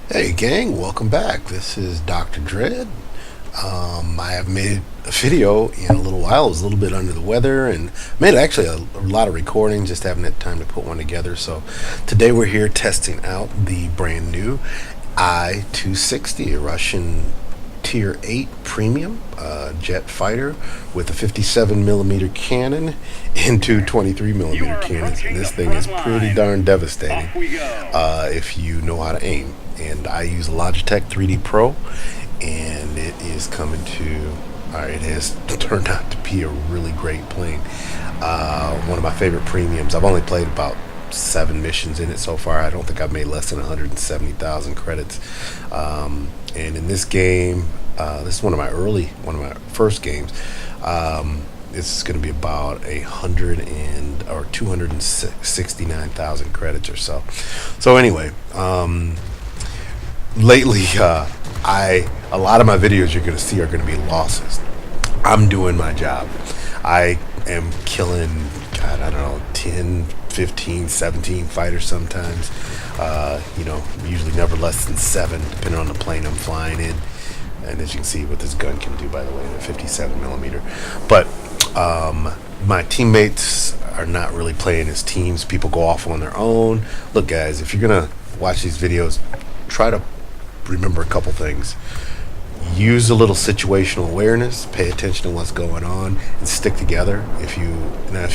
Hey gang, welcome back. This is Dr. Dread. I have made a video in a little while. I was a little bit under the weather and made actually a lot of recording, just haven't had time to put one together. So today we're here testing out the brand new I-260, a Russian Tier 8 premium jet fighter with a 57 millimeter cannon and two 23 millimeter cannons. And this thing is pretty darn devastating if you know how to aim. And I use Logitech 3D Pro, and it is coming to, it has turned out to be a really great plane. One of my favorite premiums. I've only played about 7 missions in it so far. I don't think I've made less than 170,000 credits. And in this game, this is one of my first games. This is going to be about 269,000 credits or so. So anyway, lately, a lot of my videos you're going to see are going to be losses. I'm doing my job. I am killing, God, I don't know, 10, 15, 17 fighters sometimes. Usually never less than 7, depending on the plane I'm flying in. And as you can see what this gun can do, by the way, the 57 millimeter. But my teammates are not really playing as teams. People go off on their own. Look, guys, if you're going to watch these videos, try to remember a couple things. Use a little situational awareness, pay attention to what's going on, and stick together. If you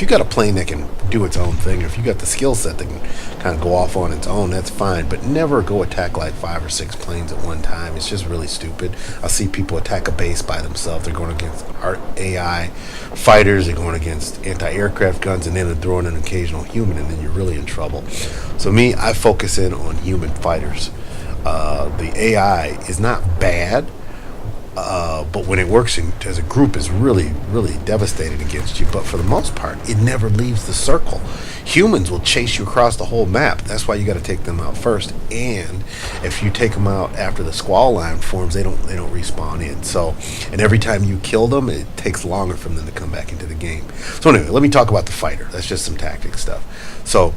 got a plane that can do its own thing, or if you got the skill set that can kind of go off on its own, that's fine. But never go attack like 5 or 6 planes at one time. It's just really stupid. I see people attack a base by themselves. They're going against AI fighters. They're going against anti-aircraft guns, and then they're throwing an occasional human, and then you're really in trouble. So me, I focus in on human fighters. The AI is not bad. But when it works as a group, is really, really devastating against you. But for the most part, it never leaves the circle. Humans will chase you across the whole map. That's why you got to take them out first. And if you take them out after the squall line forms, they don't respawn in. So, and every time you kill them, it takes longer for them to come back into the game. So anyway, let me talk about the fighter. That's just some tactic stuff. So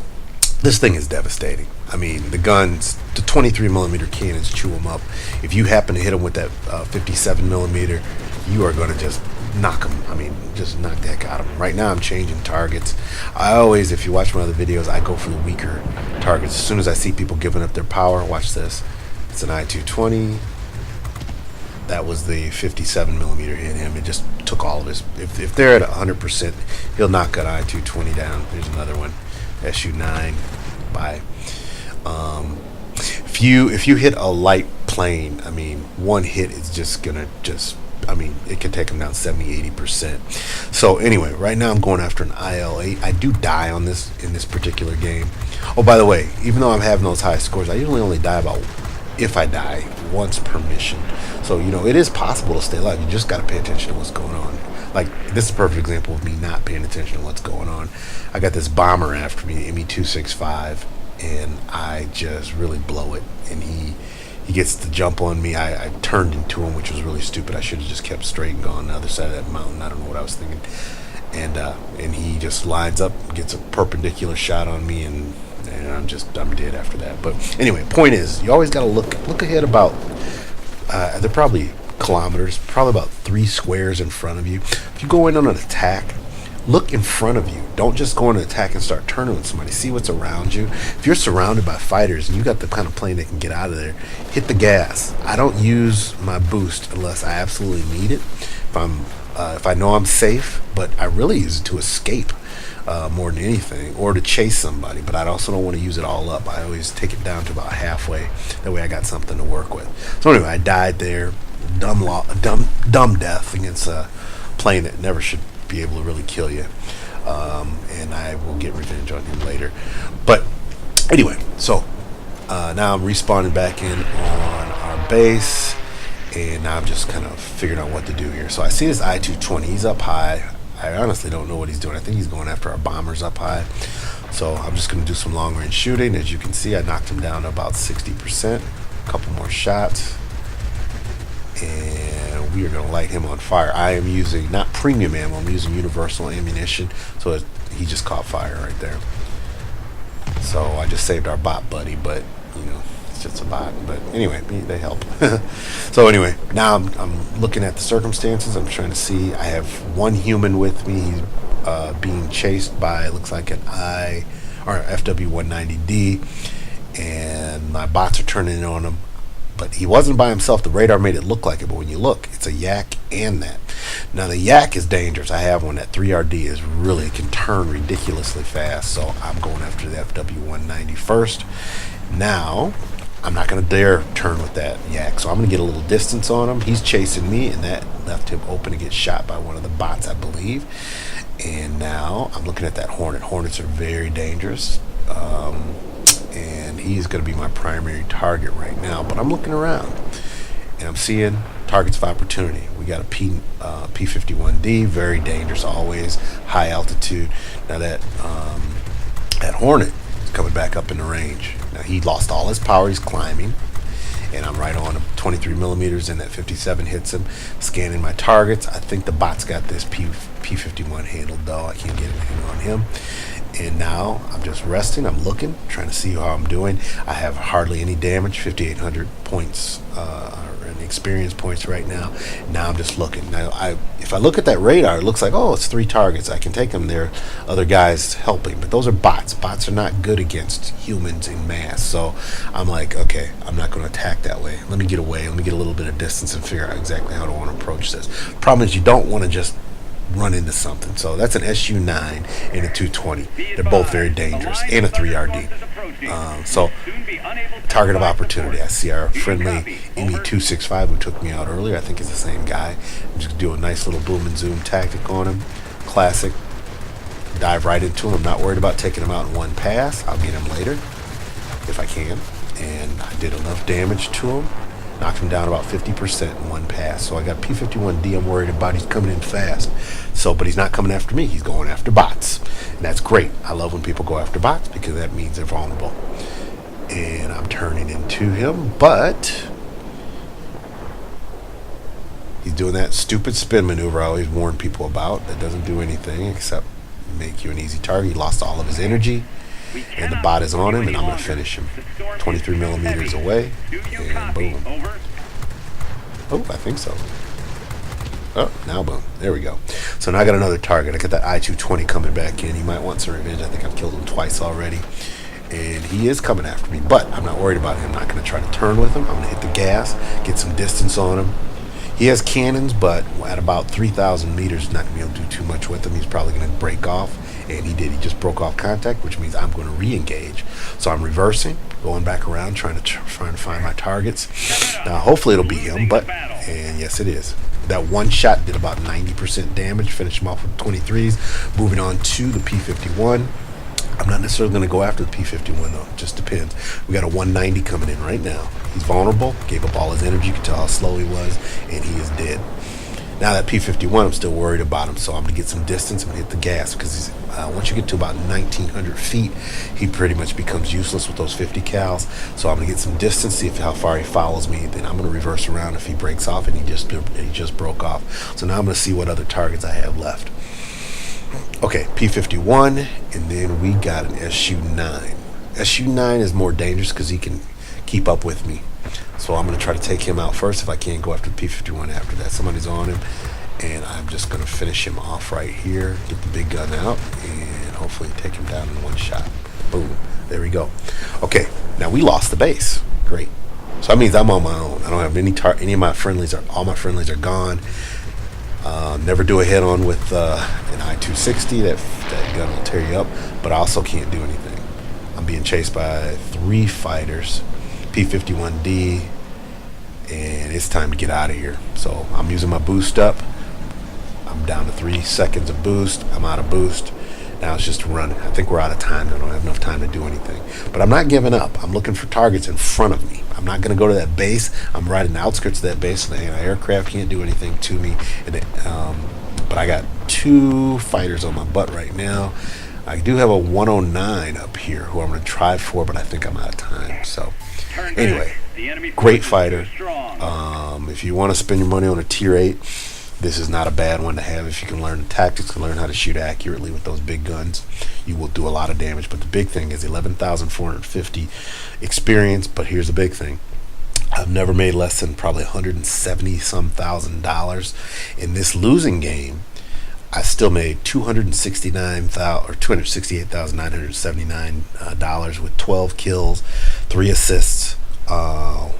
this thing is devastating. I mean, the guns, the 23 millimeter cannons chew them up. If you happen to hit them with that 57 millimeter, you are going to just knock them. I mean, just knock the heck out of them. Right now, I'm changing targets. I always, if you watch my other videos, I go for the weaker targets. As soon as I see people giving up their power, watch this. It's an I-220. That was the 57 millimeter hit him. It just took all of his. If they're at 100%, he'll knock that I-220 down. There's another one. SU-9. Bye. If you hit a light plane, I mean, one hit is just gonna it can take them down 70-80%. So anyway, right now I'm going after an IL-8. I do die on this in this particular game. Oh, by the way, even though I'm having those high scores, I usually only die if I die, once per mission. So it is possible to stay alive. You just got to pay attention to what's going on. Like, this is a perfect example of me not paying attention to what's going on. I got this bomber after me, I-260, and I just really blow it. And he gets the jump on me. I turned into him, which was really stupid. I should have just kept straight and gone the other side of that mountain. I don't know what I was thinking. And he just lines up, gets a perpendicular shot on me, and I'm dead after that. But anyway, point is, you always got to look ahead about. They're probably kilometers, probably about 3 squares in front of you. If you go in on an attack, look in front of you. Don't just go on an attack and start turning with somebody. See what's around you. If you're surrounded by fighters and you got the kind of plane that can get out of there, hit the gas. I don't use my boost unless I absolutely need it. If I know I'm safe, but I really use it to escape more than anything, or to chase somebody. But I also don't want to use it all up. I always take it down to about halfway. That way I got something to work with. So anyway, I died there. Dumb death against a plane that never should be able to really kill you. And I will get revenge on him later. But anyway, so now I'm respawning back in on our base, and now I'm just kind of figuring out what to do here. So I see this I-220. He's up high. I honestly don't know what he's doing. I think he's going after our bombers up high. So I'm just going to do some long range shooting. As you can see, I knocked him down to about 60%. A couple more shots, and we are going to light him on fire. I am using not premium ammo, I'm using universal ammunition, so he just caught fire right there. So I just saved our bot buddy, but it's just a bot. But anyway, they help. So anyway, now I'm looking at the circumstances. I'm trying to see. I have one human with me. He's being chased by, it looks like an FW-190D, and my bots are turning in on him. But he wasn't by himself. The radar made it look like it, but when you look, it's a yak and that. Now the yak is dangerous. I have one. That 3RD is really, it can turn ridiculously fast, so I'm going after the FW-190 first. Now I'm not going to dare turn with that yak, so I'm going to get a little distance on him. He's chasing me, and that left him open to get shot by one of the bots, I believe. And now I'm looking at that Hornet. Hornets are very dangerous, and he's going to be my primary target right now. But I'm looking around, and I'm seeing targets of opportunity. We got a P-51D, very dangerous always, high altitude. Now that Hornet is coming back up in the range. Now he lost all his power, he's climbing, and I'm right on him. 23 millimeters, and that 57 hits him. Scanning my targets. I think the bot's got this P-51 handled, though. I can't get anything on him. And now I'm just resting. I'm looking, trying to see how I'm doing. I have hardly any damage, 5,800 points and experience points right now. Now I'm just looking. Now, if I look at that radar, it looks like, oh, it's 3 targets. I can take them there. Other guys helping, but those are bots. Bots are not good against humans in mass. So I'm like, okay, I'm not going to attack that way. Let me get away. Let me get a little bit of distance and figure out exactly how I want to approach this. Problem is, you don't want to just run into something. So that's an SU-9 and a 220. They're both very dangerous, and a 3RD. So target of opportunity. I see our friendly I-260 who took me out earlier. I think it's the same guy. I'm just do a nice little boom and zoom tactic on him. Classic. Dive right into him. I'm not worried about taking him out in one pass. I'll get him later if I can. And I did enough damage to him. Knocked him down about 50% in one pass. So I got P-51D I'm worried about. He's coming in fast. So, but he's not coming after me. He's going after bots. And that's great. I love when people go after bots because that means they're vulnerable. And I'm turning into him, but he's doing that stupid spin maneuver I always warn people about that doesn't do anything except make you an easy target. He lost all of his energy. And the bot is on him, and I'm going to finish him. 23 millimeters away, and boom. Oh, I think so. Oh, now boom. There we go. So now I got another target. I got that I-220 coming back in. He might want some revenge. I think I've killed him twice already. And he is coming after me, but I'm not worried about him. I'm not going to try to turn with him. I'm going to hit the gas, get some distance on him. He has cannons, but at about 3,000 meters, not going to be able to do too much with him. He's probably going to break off. And he did. He just broke off contact, which means I'm going to re-engage. So I'm reversing, going back around, trying to find my targets. Now, hopefully it'll be him, and yes, it is. That one shot did about 90% damage. Finished him off with 23s. Moving on to the P-51. I'm not necessarily going to go after the P-51, though. It just depends. We got a 190 coming in right now. He's vulnerable. Gave up all his energy. You can tell how slow he was, and he is dead. Now that P-51, I'm still worried about him, so I'm going to get some distance. I'm going to hit the gas because once you get to about 1,900 feet, he pretty much becomes useless with those 50 cals. So I'm going to get some distance, see how far he follows me. Then I'm going to reverse around if he breaks off, and he just broke off. So now I'm going to see what other targets I have left. Okay, P-51, and then we got an SU-9. SU-9 is more dangerous because he can keep up with me. So I'm going to try to take him out first. If I can't, go after the P-51 after that. Somebody's on him, and I'm just going to finish him off right here, get the big gun out, and hopefully take him down in one shot. Boom. There we go. Okay, now we lost the base. Great. So that means I'm on my own. I don't have any of my friendlies. All my friendlies are gone. Never do a head-on with an I-260. That gun will tear you up, but I also can't do anything. I'm being chased by 3 fighters. P-51D, and it's time to get out of here. So I'm using my boost up. I'm down to 3 seconds of boost. I'm out of boost. Now it's just running. I think we're out of time. I don't have enough time to do anything. But I'm not giving up. I'm looking for targets in front of me. I'm not going to go to that base. I'm right in the outskirts of that base. The aircraft can't do anything to me. But I got 2 fighters on my butt right now. I do have a 109 up here who I'm going to try for, but I think I'm out of time. So anyway, great fighter. If you want to spend your money on a tier 8, This is not a bad one to have. If you can learn the tactics and learn how to shoot accurately with those big guns, you will do a lot of damage. But the big thing is 11,450 experience. But here's the big thing. I've never made less than probably 170 some $1,000 in this losing game. I still made $268,979 with 12 kills, 3 assists,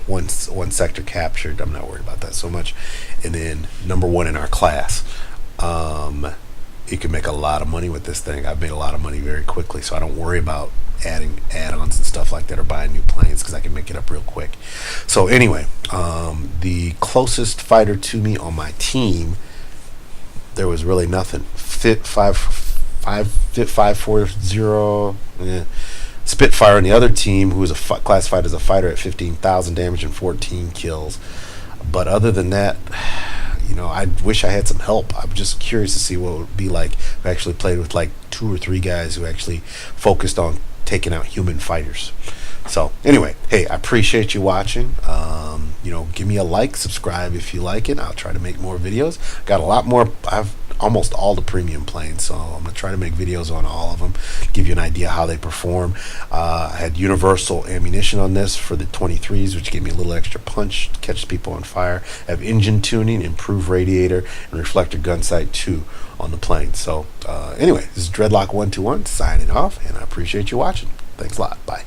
one sector captured. I'm not worried about that so much. And then #1 in our class. You can make a lot of money with this thing. I've made a lot of money very quickly, so I don't worry about adding add-ons and stuff like that or buying new planes because I can make it up real quick. So anyway, the closest fighter to me on my team, there was really nothing. Fit 540. Yeah. Spitfire on the other team, who was classified as a fighter at 15,000 damage and 14 kills. But other than that, I wish I had some help. I'm just curious to see what it would be like if I actually played with like 2 or 3 guys who actually focused on taking out human fighters. So anyway, hey, I appreciate you watching. Give me a like, subscribe if you like it. I'll try to make more videos. Got a lot more. I've almost all the premium planes, so I'm gonna try to make videos on all of them, give you an idea how they perform. I had universal ammunition on this for the 23s, which gave me a little extra punch, catch people on fire. I have engine tuning, improved radiator, and reflector gun sight 2 on the plane. So anyway, this is Dreadlock121 signing off, and I appreciate you watching. Thanks a lot. Bye.